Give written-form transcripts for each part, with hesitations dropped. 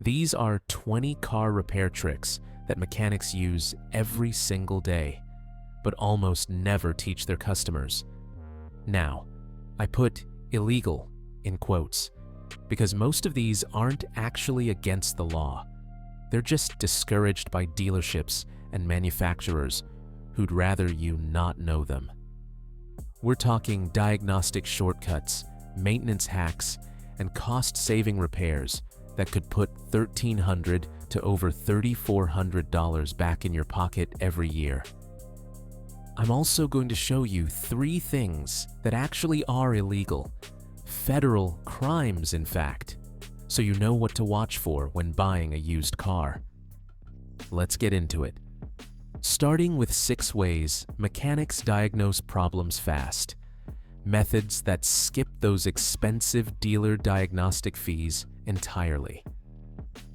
These are 20 car repair tricks that mechanics use every single day, but almost never teach their customers. Now, I put illegal in quotes, because most of these aren't actually against the law. They're just discouraged by dealerships and manufacturers who'd rather you not know them. We're talking diagnostic shortcuts, maintenance hacks, and cost-saving repairs that could put $1,300 to over $3,400 back in your pocket every year. I'm also going to show you 3 things that actually are illegal, federal crimes in fact, so you know what to watch for when buying a used car. Let's get into it. Starting with 6 ways mechanics diagnose problems fast. Methods that skip those expensive dealer diagnostic fees entirely.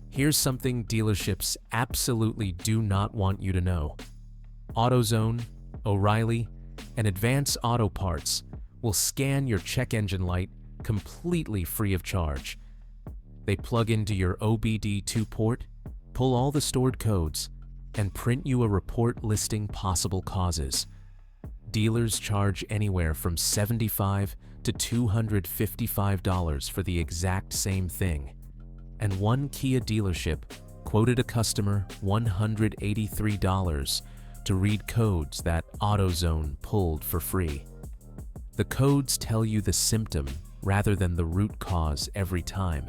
Here's something dealerships absolutely do not want you to know. AutoZone, O'Reilly, and Advance Auto Parts will scan your check engine light completely free of charge. They plug into your OBD2 port, pull all the stored codes, and print you a report listing possible causes. Dealers charge anywhere from $75 to $255 for the exact same thing. And one Kia dealership quoted a customer $183 to read codes that AutoZone pulled for free. The codes tell you the symptom rather than the root cause every time,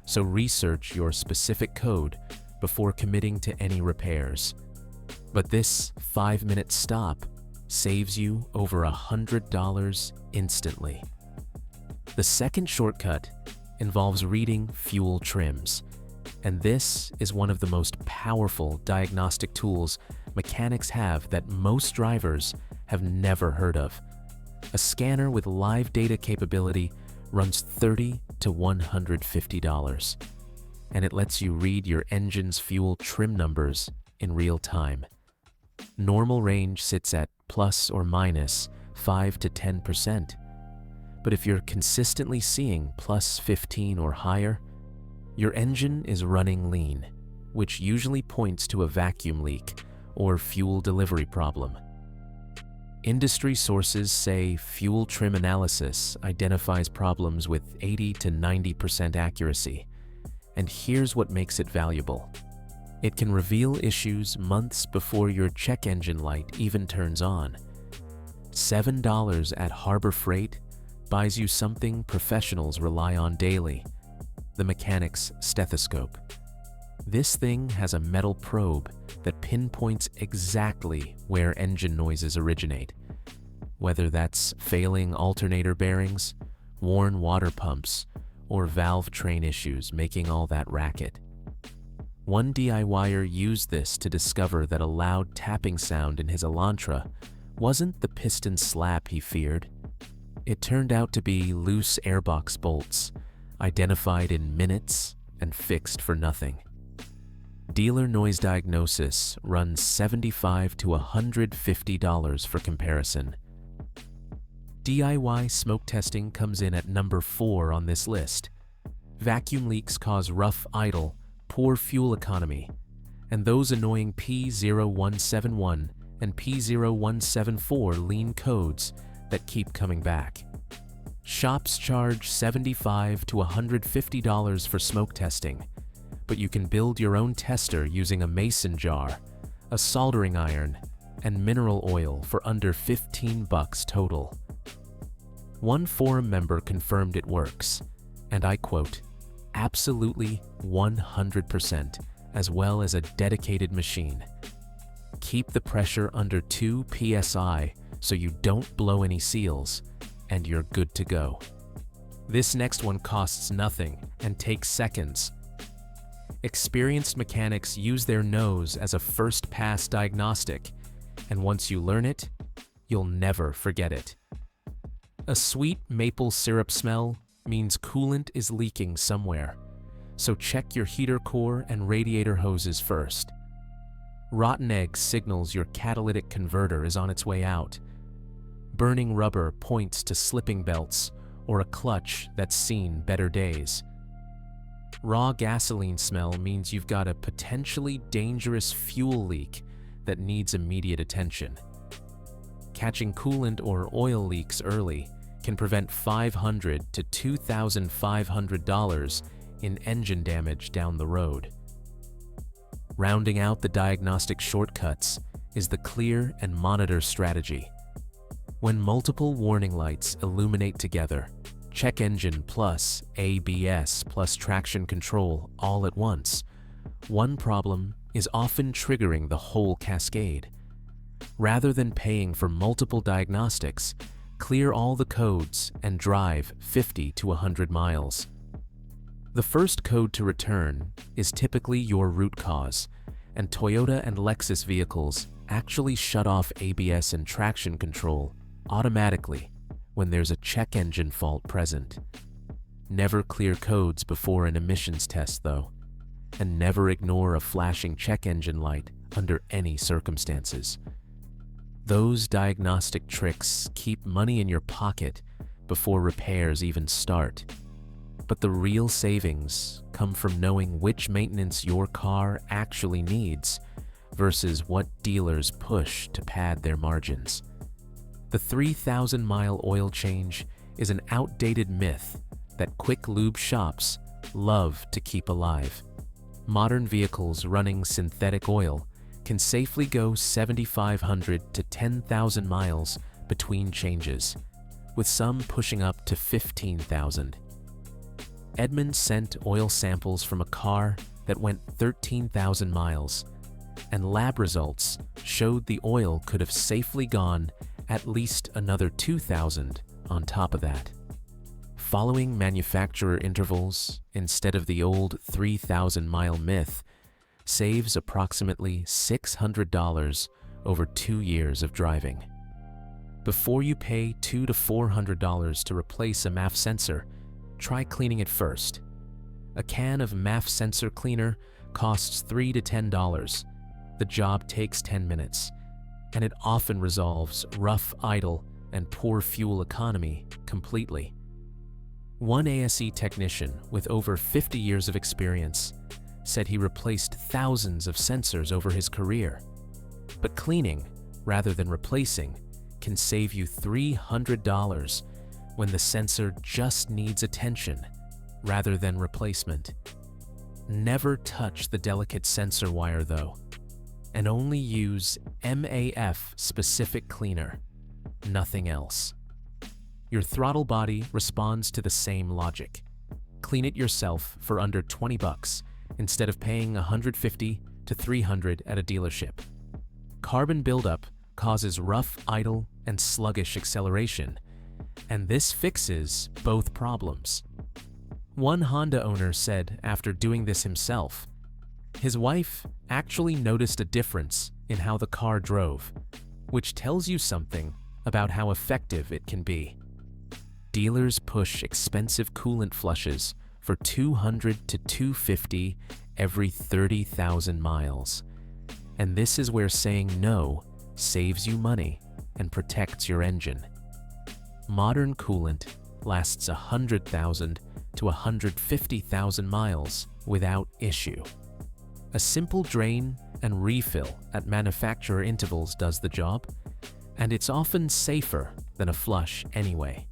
so research your specific code before committing to any repairs. But this 5-minute stop saves you over $100 instantly. The second shortcut involves reading fuel trims, and this is one of the most powerful diagnostic tools mechanics have that most drivers have never heard of. A scanner with live data capability runs $30 to $150, and it lets you read your engine's fuel trim numbers in real time. Normal range sits at plus or minus 5 to 10%, but if you're consistently seeing plus 15 or higher, your engine is running lean, which usually points to a vacuum leak or fuel delivery problem. Industry sources say fuel trim analysis identifies problems with 80 to 90% accuracy, and here's what makes it valuable. It can reveal issues months before your check engine light even turns on. $7 at Harbor Freight buys you something professionals rely on daily: the mechanic's stethoscope. This thing has a metal probe that pinpoints exactly where engine noises originate, whether that's failing alternator bearings, worn water pumps, or valve train issues making all that racket. One DIYer used this to discover that a loud tapping sound in his Elantra wasn't the piston slap he feared. It turned out to be loose airbox bolts, identified in minutes and fixed for nothing. Dealer noise diagnosis runs $75 to $150 for comparison. DIY smoke testing comes in at number 4 on this list. Vacuum leaks cause rough idle, poor fuel economy, and those annoying P0171 and P0174 lean codes that keep coming back. Shops charge $75 to $150 for smoke testing, but you can build your own tester using a mason jar, a soldering iron, and mineral oil for under $15 total. One forum member confirmed it works, and I quote, "Absolutely 100%, as well as a dedicated machine. Keep the pressure under 2 psi so you don't blow any seals, and you're good to go." This next one costs nothing and takes seconds. Experienced mechanics use their nose as a first-pass diagnostic, and once you learn it, you'll never forget it. A sweet maple syrup smell means coolant is leaking somewhere, so check your heater core and radiator hoses first. Rotten egg signals your catalytic converter is on its way out. Burning rubber points to slipping belts or a clutch that's seen better days. Raw gasoline smell means you've got a potentially dangerous fuel leak that needs immediate attention. Catching coolant or oil leaks early can prevent $500 to $2,500 in engine damage down the road. Rounding out the diagnostic shortcuts is the clear and monitor strategy. When multiple warning lights illuminate together, check engine plus ABS plus traction control all at once, one problem is often triggering the whole cascade. Rather than paying for multiple diagnostics, clear all the codes and drive 50 to 100 miles. The first code to return is typically your root cause, and Toyota and Lexus vehicles actually shut off ABS and traction control automatically when there's a check engine fault present. Never clear codes before an emissions test though, and never ignore a flashing check engine light under any circumstances. Those diagnostic tricks keep money in your pocket before repairs even start. But the real savings come from knowing which maintenance your car actually needs versus what dealers push to pad their margins. The 3,000-mile oil change is an outdated myth that quick lube shops love to keep alive. Modern vehicles running synthetic oil can safely go 7,500 to 10,000 miles between changes, with some pushing up to 15,000. Edmunds sent oil samples from a car that went 13,000 miles, and lab results showed the oil could have safely gone at least another 2,000 on top of that. Following manufacturer intervals instead of the old 3,000-mile myth saves approximately $600 over 2 years of driving. Before you pay $200 to $400 to replace a MAF sensor, try cleaning it first. A can of MAF sensor cleaner costs $3 to $10. The job takes 10 minutes, and it often resolves rough idle and poor fuel economy completely. One ASE technician with over 50 years of experience said he replaced thousands of sensors over his career. But cleaning, rather than replacing, can save you $300 when the sensor just needs attention rather than replacement. Never touch the delicate sensor wire though, and only use MAF-specific cleaner, nothing else. Your throttle body responds to the same logic. Clean it yourself for under $20 instead of paying $150 to $300 at a dealership. Carbon buildup causes rough idle and sluggish acceleration, and this fixes both problems. One Honda owner said after doing this himself, his wife actually noticed a difference in how the car drove, which tells you something about how effective it can be. Dealers push expensive coolant flushes for $200 to $250 every 30,000 miles. And this is where saying no saves you money and protects your engine. Modern coolant lasts 100,000 to 150,000 miles without issue. A simple drain and refill at manufacturer intervals does the job, and it's often safer than a flush anyway.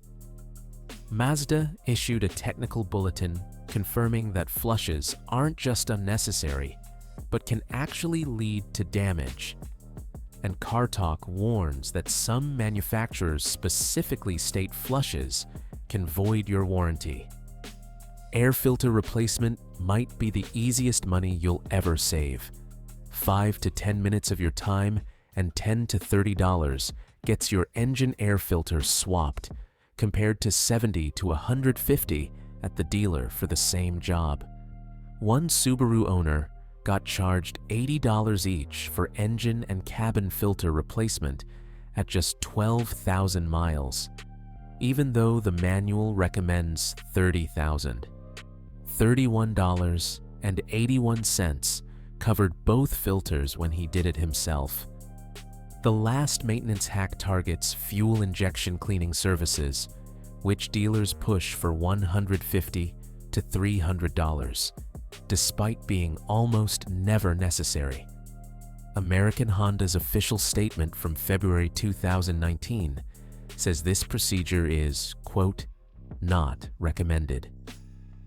Mazda issued a technical bulletin confirming that flushes aren't just unnecessary, but can actually lead to damage. And Car Talk warns that some manufacturers specifically state flushes can void your warranty. Air filter replacement might be the easiest money you'll ever save. 5 to 10 minutes of your time and $10 to $30 gets your engine air filter swapped, compared to $70 to $150 at the dealer for the same job. One Subaru owner got charged $80 each for engine and cabin filter replacement at just 12,000 miles, even though the manual recommends 30,000. $31.81 covered both filters when he did it himself. The last maintenance hack targets fuel injection cleaning services, which dealers push for $150 to $300, despite being almost never necessary. American Honda's official statement from February 2019 says this procedure is, quote, not recommended.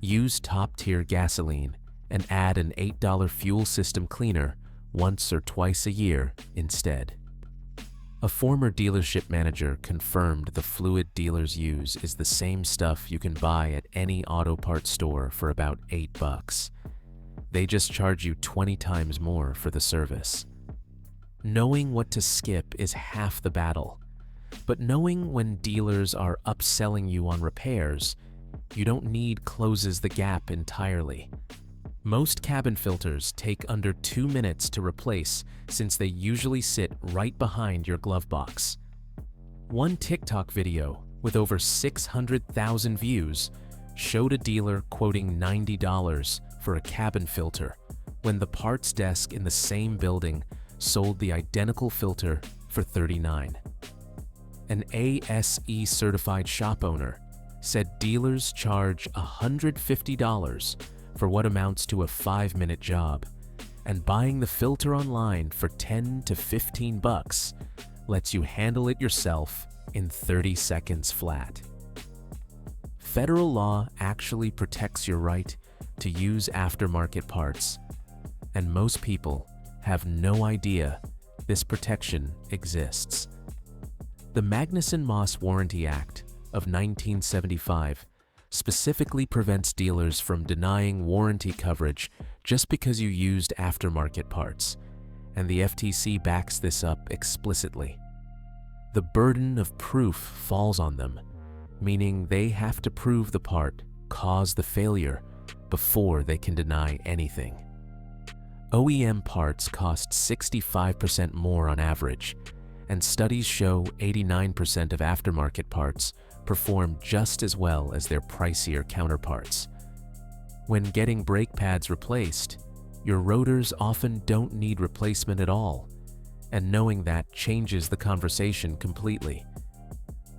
Use top-tier gasoline and add an $8 fuel system cleaner once or twice a year instead. A former dealership manager confirmed the fluid dealers use is the same stuff you can buy at any auto parts store for about $8. They just charge you 20 times more for the service. Knowing what to skip is half the battle, but knowing when dealers are upselling you on repairs, you don't need closes the gap entirely. Most cabin filters take under 2 minutes to replace since they usually sit right behind your glove box. One TikTok video with over 600,000 views showed a dealer quoting $90 for a cabin filter when the parts desk in the same building sold the identical filter for $39. An ASE certified shop owner said dealers charge $150 for what amounts to a 5-minute job, and buying the filter online for $10 to $15 lets you handle it yourself in 30 seconds flat. Federal law actually protects your right to use aftermarket parts, and most people have no idea this protection exists. The Magnuson-Moss Warranty Act of 1975 specifically prevents dealers from denying warranty coverage just because you used aftermarket parts, and the FTC backs this up explicitly. The burden of proof falls on them, meaning they have to prove the part caused the failure before they can deny anything. OEM parts cost 65% more on average, and studies show 89% of aftermarket parts perform just as well as their pricier counterparts. When getting brake pads replaced, your rotors often don't need replacement at all, and knowing that changes the conversation completely.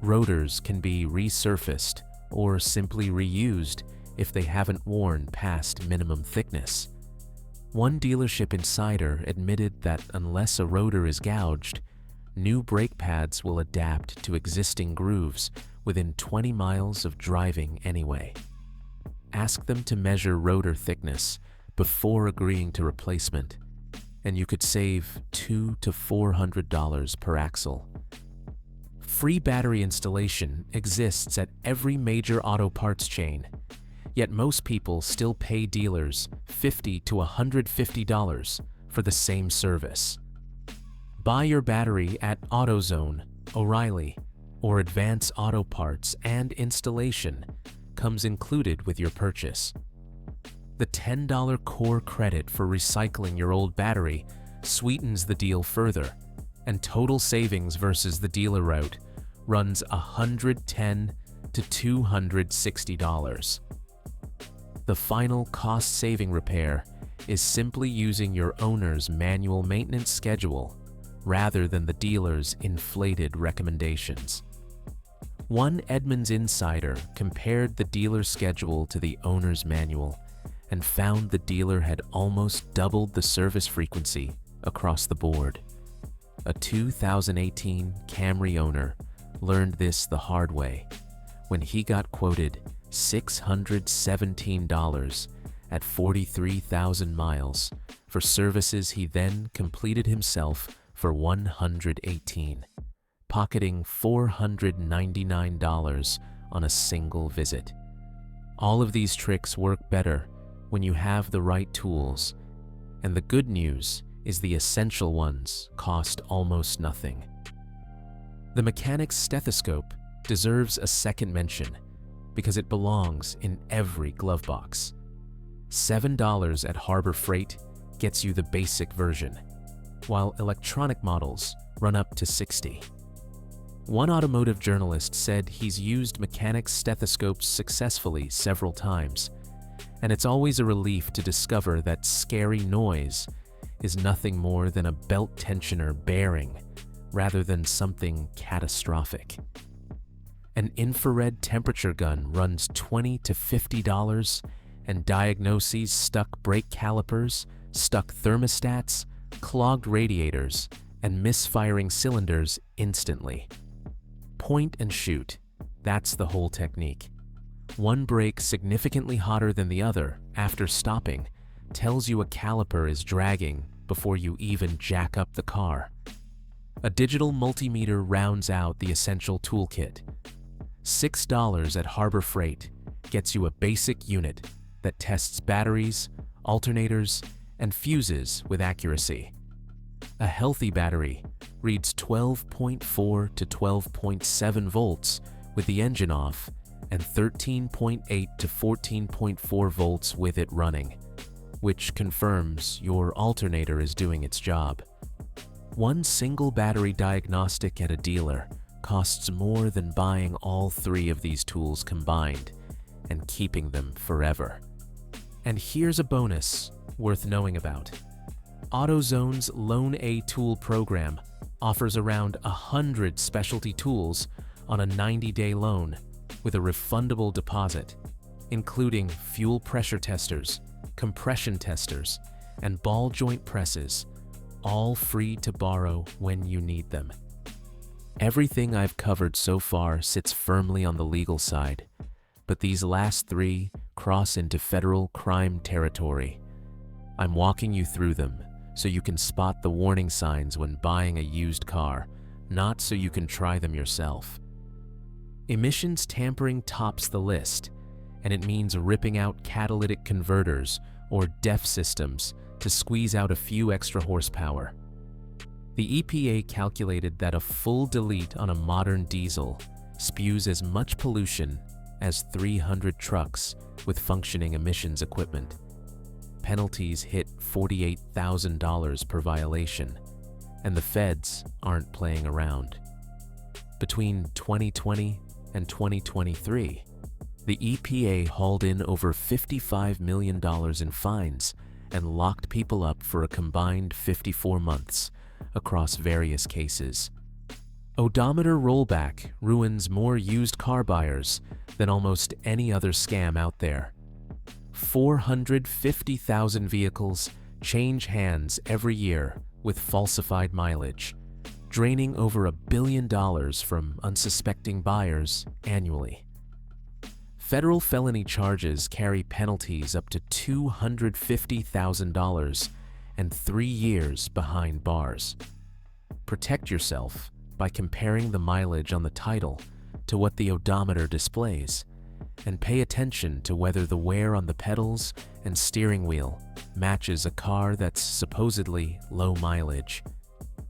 Rotors can be resurfaced or simply reused if they haven't worn past minimum thickness. One dealership insider admitted that unless a rotor is gouged, new brake pads will adapt to existing grooves within 20 miles of driving anyway. Ask them to measure rotor thickness before agreeing to replacement, and you could save $200 to $400 per axle. Free battery installation exists at every major auto parts chain, yet most people still pay dealers $50 to $150 for the same service. Buy your battery at AutoZone, O'Reilly, or Advance Auto Parts, and installation comes included with your purchase. The $10 core credit for recycling your old battery sweetens the deal further, and total savings versus the dealer route runs $110 to $260. The final cost-saving repair is simply using your owner's manual maintenance schedule rather than the dealer's inflated recommendations. One Edmunds insider compared the dealer's schedule to the owner's manual and found the dealer had almost doubled the service frequency across the board. A 2018 Camry owner learned this the hard way when he got quoted $617 at 43,000 miles for services he then completed himself for $118, pocketing $499 on a single visit. All of these tricks work better when you have the right tools, and the good news is the essential ones cost almost nothing. The mechanic's stethoscope deserves a second mention because it belongs in every glove box. $7 at Harbor Freight gets you the basic version, while electronic models run up to $60. One automotive journalist said he's used mechanics' stethoscopes successfully several times, and it's always a relief to discover that scary noise is nothing more than a belt tensioner bearing rather than something catastrophic. An infrared temperature gun runs $20 to $50 and diagnoses stuck brake calipers, stuck thermostats, clogged radiators, and misfiring cylinders instantly. Point and shoot. That's the whole technique. One brake significantly hotter than the other after stopping tells you a caliper is dragging before you even jack up the car. A digital multimeter rounds out the essential toolkit. $6 at Harbor Freight gets you a basic unit that tests batteries, alternators, and fuses with accuracy. A healthy battery reads 12.4 to 12.7 volts with the engine off and 13.8 to 14.4 volts with it running, which confirms your alternator is doing its job. One single battery diagnostic at a dealer costs more than buying all three of these tools combined and keeping them forever. And here's a bonus worth knowing about. AutoZone's Loan A Tool program offers around 100 specialty tools on a 90-day loan with a refundable deposit, including fuel pressure testers, compression testers, and ball joint presses, all free to borrow when you need them. Everything I've covered so far sits firmly on the legal side, but these last three cross into federal crime territory. I'm walking you through them so you can spot the warning signs when buying a used car, not so you can try them yourself. Emissions tampering tops the list, and it means ripping out catalytic converters or DEF systems to squeeze out a few extra horsepower. The EPA calculated that a full delete on a modern diesel spews as much pollution as 300 trucks with functioning emissions equipment. Penalties hit $48,000 per violation, and the feds aren't playing around. Between 2020 and 2023, the EPA hauled in over $55 million in fines and locked people up for a combined 54 months across various cases. Odometer rollback ruins more used car buyers than almost any other scam out there. 450,000 vehicles change hands every year with falsified mileage, draining over $1 billion from unsuspecting buyers annually. Federal felony charges carry penalties up to $250,000 and 3 years behind bars. Protect yourself by comparing the mileage on the title to what the odometer displays, and pay attention to whether the wear on the pedals and steering wheel matches a car that's supposedly low mileage.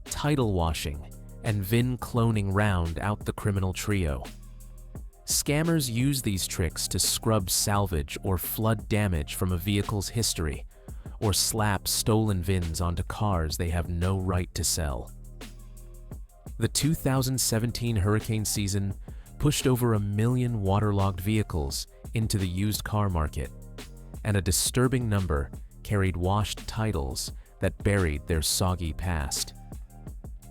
Title washing and VIN cloning round out the criminal trio. Scammers use these tricks to scrub salvage or flood damage from a vehicle's history, or slap stolen VINs onto cars they have no right to sell. The 2017 hurricane season pushed over 1 million waterlogged vehicles into the used car market, and a disturbing number carried washed titles that buried their soggy past.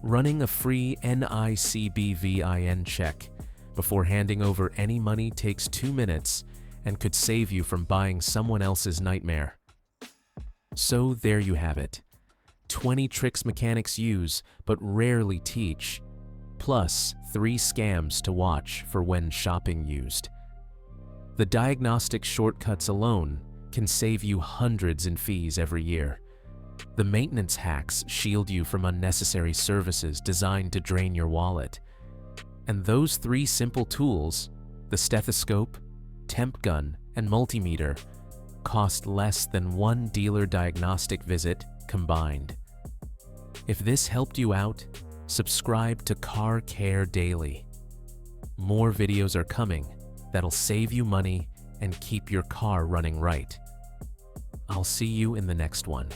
Running a free NICBVIN check before handing over any money takes 2 minutes and could save you from buying someone else's nightmare. So there you have it. 20 tricks mechanics use but rarely teach, plus 3 scams to watch for when shopping used. The diagnostic shortcuts alone can save you hundreds in fees every year. The maintenance hacks shield you from unnecessary services designed to drain your wallet. And those 3 simple tools, the stethoscope, temp gun, and multimeter, cost less than 1 dealer diagnostic visit combined. If this helped you out, subscribe to Car Care Daily. More videos are coming that'll save you money and keep your car running right. I'll see you in the next one.